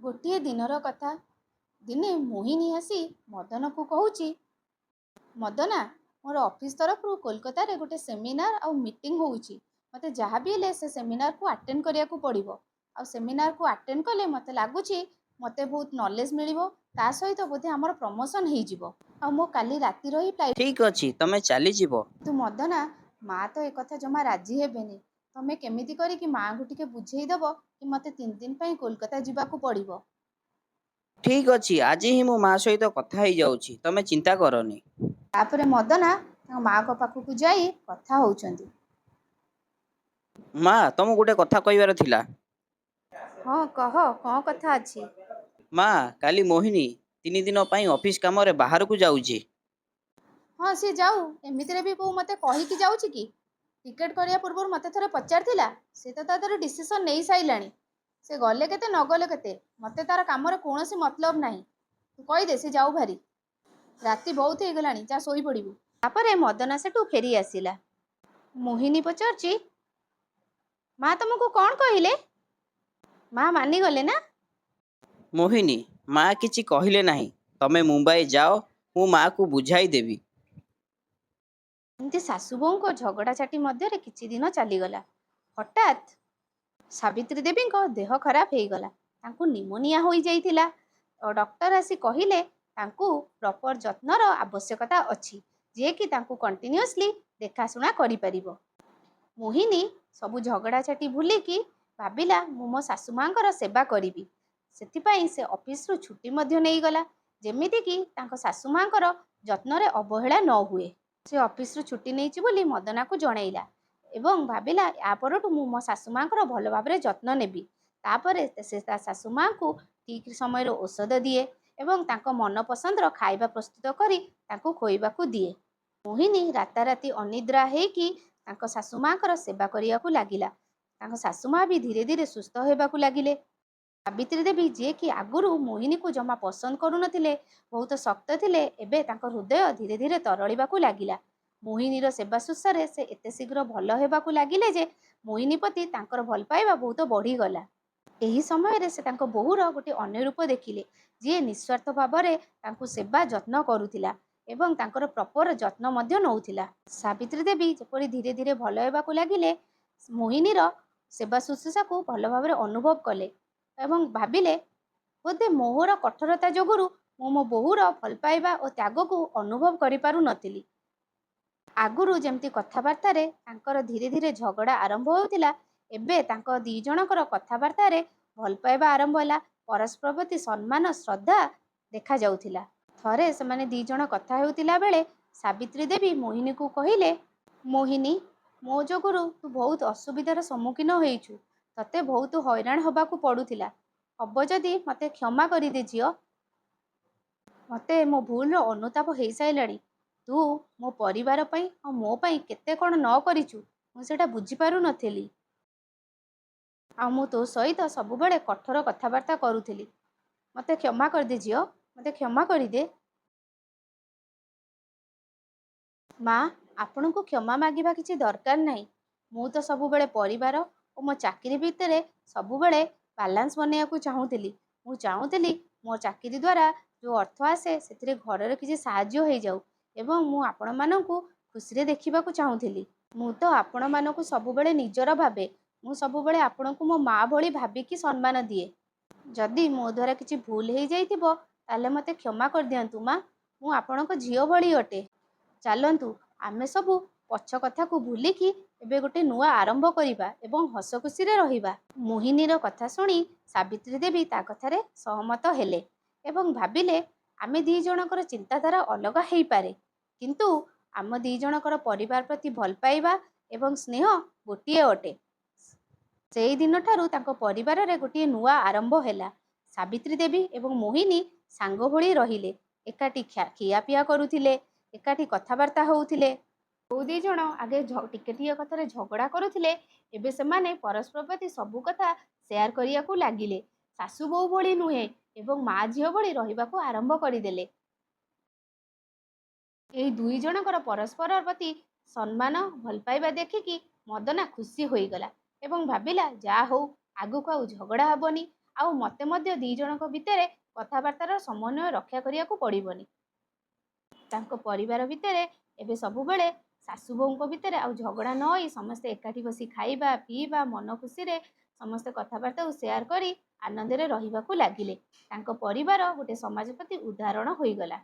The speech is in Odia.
ଗୋଟିଏ ଦିନର କଥା। ଦିନେ ମୋହିନୀ ଆସି ମଦନକୁ କହୁଛି, ମଦନା, ମୋର ଅଫିସ୍ ତରଫରୁ କୋଲକାତାରେ ଗୋଟେ ସେମିନାର ଆଉ ମିଟିଂ ହେଉଛି। ମୋତେ ଯାହା ବି ହେଲେ ସେ ସେମିନାରକୁ ଆଟେଣ୍ଡ କରିବାକୁ ପଡ଼ିବ। ଆଉ ସେମିନାରକୁ ଆଟେଣ୍ଡ କଲେ ମୋତେ ଲାଗୁଛି ମୋତେ ବହୁତ ନଲେଜ ମିଳିବ। ତା ସହିତ ବୋଧେ ଆମର ପ୍ରମୋସନ୍ ହେଇଯିବ। ଆଉ ମୁଁ କାଲି ରାତିର ହିଁ ଫ୍ଲାଇଟ୍। ଠିକ୍ ଅଛି, ତମେ ଚାଲିଯିବ। କିନ୍ତୁ ମଦନା, ମା ତ ଏକଥା ଜମା ରାଜି ହେବେନି। ତମେ କେମିତି କରିକି ମାଆଙ୍କୁ ଟିକେ ବୁଝେଇଦବ କି ମୋତେ 3 ଦିନ ପାଇଁ କୋଲକାତା ଯିବାକୁ ପଡ଼ିବ। ଠିକ୍ ଅଛି, ଆଜି ହିଁ ମୋ ମା ସହିତ କଥା ହେଇଯାଉଛି, ତମେ ଚିନ୍ତା କରନି। ତାପରେ ମଦନା ତାଙ୍କ ମାଆଙ୍କ ପାଖକୁ ଯାଇ କଥା ହେଉଛନ୍ତି। ମା, ତମକୁ ଗୋଟେ କଥା କହିବାର ଥିଲା। ହଁ କହ, କ'ଣ କଥା ଅଛି? ମା, କାଲି ମୋହିନୀ 3 ଦିନ ପାଇଁ ଅଫିସ୍ କାମରେ ବାହାରକୁ ଯାଉଛି। ହଁ, ସିଏ ଯାଉ। ଏମିତିରେ ବି ବୋଉ ମୋତେ କହିକି ଯାଉଛି କି? ଟିକେଟ୍ କରିବା ପୂର୍ବରୁ ମୋତେ ଥରେ ପଚାରିଥିଲା। ସେ ତ ତାର ଡିସିସନ୍ ନେଇସାରିଲାଣି। ସେ ଗଲେ କେତେ ନ ଗଲେ କେତେ, ମୋତେ ତାର କାମରେ କୌଣସି ମତଲବ ନାହିଁ। ତୁ କହିଦେ ସେ ଯାଉ ଭାରି। ରାତି ବହୁତ ହେଇଗଲାଣି, ଯା ଶୋଇପଡ଼ିବୁ। ତାପରେ ମଦନା ସେଠୁ ଫେରି ଆସିଲା। ମୋହିନୀ ପଚାରୁଛି, ମା ତମକୁ କ'ଣ କହିଲେ? ମା ମାନିଗଲେ ନା? ମୋହିନୀ, ମା କିଛି କହିଲେ ନାହିଁ। ତମେ ମୁମ୍ବାଇ ଯାଅ, ମୁଁ ମାକୁ ବୁଝାଇ ଦେବି। ଏମିତି ଶାଶୁ ବୋହୂଙ୍କ ଝଗଡ଼ାଝାଟି ମଧ୍ୟରେ କିଛି ଦିନ ଚାଲିଗଲା। ହଠାତ୍ ସାବିତ୍ରୀ ଦେବୀଙ୍କ ଦେହ ଖରାପ ହେଇଗଲା। ତାଙ୍କୁ ନିମୋନିଆ ହୋଇଯାଇଥିଲା। ଡକ୍ଟର ଆସି କହିଲେ ତାଙ୍କୁ ପ୍ରପର ଯତ୍ନର ଆବଶ୍ୟକତା ଅଛି, ଯିଏକି ତାଙ୍କୁ କଣ୍ଟିନ୍ୟୁଅସଲି ଦେଖାଶୁଣା କରିପାରିବ। ମୋହିନୀ ସବୁ ଝଗଡ଼ାଝାଟି ଭୁଲିକି ଭାବିଲା, ମୁଁ ମୋ ଶାଶୁ ମାଙ୍କର ସେବା କରିବି। ସେଥିପାଇଁ ସେ ଅଫିସରୁ ଛୁଟି ମଧ୍ୟ ନେଇଗଲା, ଯେମିତିକି ତାଙ୍କ ଶାଶୁ ମାଙ୍କର ଯତ୍ନରେ ଅବହେଳା ନ ହୁଏ। ସେ ଅଫିସରୁ ଛୁଟି ନେଇଛି ବୋଲି ମଦନାକୁ ଜଣେଇଲା ଏବଂ ଭାବିଲା, ୟା ପରଠୁ ମୁଁ ମୋ ଶାଶୁ ମାଙ୍କର ଭଲ ଭାବରେ ଯତ୍ନ ନେବି। ତାପରେ ସେ ତା ଶାଶୁ ମାଙ୍କୁ ଠିକ୍ ସମୟରେ ଔଷଧ ଦିଏ ଏବଂ ତାଙ୍କ ମନ ପସନ୍ଦର ଖାଇବା ପ୍ରସ୍ତୁତ କରି ତାଙ୍କୁ ଖୋଇବାକୁ ଦିଏ। ମୋହିନୀ ରାତାରାତି ଅନିଦ୍ରା ହେଇକି ତାଙ୍କ ଶାଶୁ ମାଙ୍କର ସେବା କରିବାକୁ ଲାଗିଲା। ତାଙ୍କ ଶାଶୁ ମା ବି ଧୀରେ ଧୀରେ ସୁସ୍ଥ ହେବାକୁ ଲାଗିଲେ। ସାବିତ୍ରୀ ଦେବୀ, ଯିଏକି ଆଗରୁ ମୋହିନୀକୁ ଜମା ପସନ୍ଦ କରୁନଥିଲେ, ବହୁତ ଶକ୍ତ ଥିଲେ, ଏବେ ତାଙ୍କ ହୃଦୟ ଧୀରେ ଧୀରେ ତରଳିବାକୁ ଲାଗିଲା। ମୋହିନୀର ସେବା ଶୁଶ୍ରୂଷାରେ ସେ ଏତେ ଶୀଘ୍ର ଭଲ ହେବାକୁ ଲାଗିଲେ ଯେ ମୋହିନୀ ପ୍ରତି ତାଙ୍କର ଭଲ ପାଇବା ବହୁତ ବଢ଼ିଗଲା। ଏହି ସମୟରେ ସେ ତାଙ୍କ ବୋହୂର ଗୋଟିଏ ଅନ୍ୟ ରୂପ ଦେଖିଲେ, ଯିଏ ନିଃସ୍ୱାର୍ଥ ଭାବରେ ତାଙ୍କୁ ସେବା ଯତ୍ନ କରୁଥିଲା ଏବଂ ତାଙ୍କର ପ୍ରପର ଯତ୍ନ ମଧ୍ୟ ନେଉଥିଲା। ସାବିତ୍ରୀ ଦେବୀ ଯେପରି ଧୀରେ ଧୀରେ ଭଲ ହେବାକୁ ଲାଗିଲେ, ମୋହିନୀର ସେବା ଶୁଶ୍ରୂଷାକୁ ଭଲ ଭାବରେ ଅନୁଭବ କଲେ ଏବଂ ଭାବିଲେ, ବୋଧେ ମୋହର କଠୋରତା ଯୋଗୁଁ ମୁଁ ମୋ ବୋହୂର ଭଲ ପାଇବା ଓ ତ୍ୟାଗକୁ ଅନୁଭବ କରିପାରୁନଥିଲି। ଆଗରୁ ଯେମିତି କଥାବାର୍ତ୍ତାରେ ତାଙ୍କର ଧୀରେ ଧୀରେ ଝଗଡ଼ା ଆରମ୍ଭ ହେଉଥିଲା, ଏବେ ତାଙ୍କ ଦୁଇ ଜଣଙ୍କର କଥାବାର୍ତ୍ତାରେ ଭଲ ପାଇବା ଆରମ୍ଭ ହେଲା। ପରସ୍ପର ପ୍ରତି ସମ୍ମାନ, ଶ୍ରଦ୍ଧା ଦେଖାଯାଉଥିଲା। ଥରେ ସେମାନେ ଦୁଇ ଜଣ କଥା ହେଉଥିଲା ବେଳେ ସାବିତ୍ରୀ ଦେବୀ ମୋହିନୀକୁ କହିଲେ, ମୋହିନୀ, ମୋ ଯୋଗୁଁ ତୁ ବହୁତ ଅସୁବିଧାର ସମ୍ମୁଖୀନ ହୋଇଛୁ। ତତେ ବହୁତ ହଇରାଣ ହେବାକୁ ପଡ଼ୁଥିଲା। ହବ ଯଦି ମୋତେ କ୍ଷମା କରିଦେ ଝିଅ। ମୋତେ ମୋ ଭୁଲର ଅନୁତାପ ହେଇସାରିଲାଣି। ତୁ ମୋ ପରିବାର ପାଇଁ ଆଉ ମୋ ପାଇଁ କେତେ କ'ଣ ନ କରିଛୁ, ମୁଁ ସେଇଟା ବୁଝିପାରୁନଥିଲି। ଆଉ ମୁଁ ତୋ ସହିତ ସବୁବେଳେ କଠୋର କଥାବାର୍ତ୍ତା କରୁଥିଲି। ମୋତେ କ୍ଷମା କରିଦେ ଝିଅ, ମୋତେ କ୍ଷମା କରିଦେ। ମା, ଆପଣଙ୍କୁ କ୍ଷମା ମାଗିବା କିଛି ଦରକାର ନାହିଁ। ମୁଁ ତ ସବୁବେଳେ ପରିବାର ଓ ମୋ ଚାକିରି ଭିତରେ ସବୁବେଳେ ବାଲାନ୍ସ ବନେଇବାକୁ ଚାହୁଁଥିଲି। ମୁଁ ଚାହୁଁଥିଲି ମୋ ଚାକିରି ଦ୍ୱାରା ଯେଉଁ ଅର୍ଥ ଆସେ ସେଥିରେ ଘରର କିଛି ସାହାଯ୍ୟ ହେଇଯାଉ ଏବଂ ମୁଁ ଆପଣମାନଙ୍କୁ ଖୁସିରେ ଦେଖିବାକୁ ଚାହୁଁଥିଲି। ମୁଁ ତ ଆପଣମାନଙ୍କୁ ସବୁବେଳେ ନିଜର ଭାବେ। ମୁଁ ସବୁବେଳେ ଆପଣଙ୍କୁ ମୋ ମା ଭଳି ଭାବିକି ସମ୍ମାନ ଦିଏ। ଯଦି ମୋ ଦ୍ୱାରା କିଛି ଭୁଲ ହେଇଯାଇଥିବ, ତାହେଲେ ମୋତେ କ୍ଷମା କରିଦିଅନ୍ତୁ ମା। ମୁଁ ଆପଣଙ୍କ ଝିଅ ଭଳି ଅଟେ। ଚାଲନ୍ତୁ, ଆମେ ସବୁ ପଛ କଥାକୁ ଭୁଲିକି ଏବେ ଗୋଟେ ନୂଆ ଆରମ୍ଭ କରିବା ଏବଂ ହସ ଖୁସିରେ ରହିବା। ମୋହିନୀର କଥା ଶୁଣି ସାବିତ୍ରୀ ଦେବୀ ତା କଥାରେ ସହମତ ହେଲେ ଏବଂ ଭାବିଲେ, ଆମେ ଦୁଇ ଜଣଙ୍କର ଚିନ୍ତାଧାରା ଅଲଗା ହେଇପାରେ, କିନ୍ତୁ ଆମ ଦୁଇ ଜଣଙ୍କର ପରିବାର ପ୍ରତି ଭଲ ପାଇବା ଏବଂ ସ୍ନେହ ଗୋଟିଏ ଅଟେ। ସେଇ ଦିନଠାରୁ ତାଙ୍କ ପରିବାରରେ ଗୋଟିଏ ନୂଆ ଆରମ୍ଭ ହେଲା। ସାବିତ୍ରୀ ଦେବୀ ଏବଂ ମୋହିନୀ ସାଙ୍ଗ ଭଳି ରହିଲେ, ଏକାଠି ଖିଆପିଆ କରୁଥିଲେ, ଏକାଠି କଥାବାର୍ତ୍ତା ହେଉଥିଲେ। ଯେଉଁ ଦୁଇ ଜଣ ଆଗେ ଟିକେ ଟିକେ କଥାରେ ଝଗଡ଼ା କରୁଥିଲେ, ଏବେ ସେମାନେ ପରସ୍ପର ପ୍ରତି ସବୁ କଥା ସେୟାର କରିବାକୁ ଲାଗିଲେ। ଶାଶୁ ବୋହୂ ଭଳି ନୁହେଁ ଏବଂ ମା ଝିଅ ଭଳି ରହିବାକୁ ଆରମ୍ଭ କରିଦେଲେ। ଏହି ଦୁଇ ଜଣଙ୍କର ପରସ୍ପର ପ୍ରତି ସମ୍ମାନ, ଭଲ ପାଇବା ଦେଖିକି ମଦନା ଖୁସି ହୋଇଗଲା ଏବଂ ଭାବିଲା, ଯାହା ହଉ, ଆଗକୁ ଆଉ ଝଗଡ଼ା ହେବନି, ଆଉ ମୋତେ ମଧ୍ୟ ଦି ଜଣଙ୍କ ଭିତରେ କଥାବାର୍ତ୍ତାର ସମନ୍ୱୟ ରକ୍ଷା କରିବାକୁ ପଡ଼ିବନି। ତାଙ୍କ ପରିବାର ଭିତରେ ଏବେ ସବୁବେଳେ ଶାଶୁ ବୋହୂଙ୍କ ଭିତରେ ଆଉ ଝଗଡ଼ା ନ ହୋଇ ସମସ୍ତେ ଏକାଠି ବସି ଖାଇବା ପିଇବା ମନ ଖୁସିରେ ସମସ୍ତେ କଥାବାର୍ତ୍ତାକୁ ସେୟାର କରି ଆନନ୍ଦରେ ରହିବାକୁ ଲାଗିଲେ। ତାଙ୍କ ପରିବାର ଗୋଟେ ସମାଜ ପ୍ରତି ଉଦାହରଣ ହୋଇଗଲା।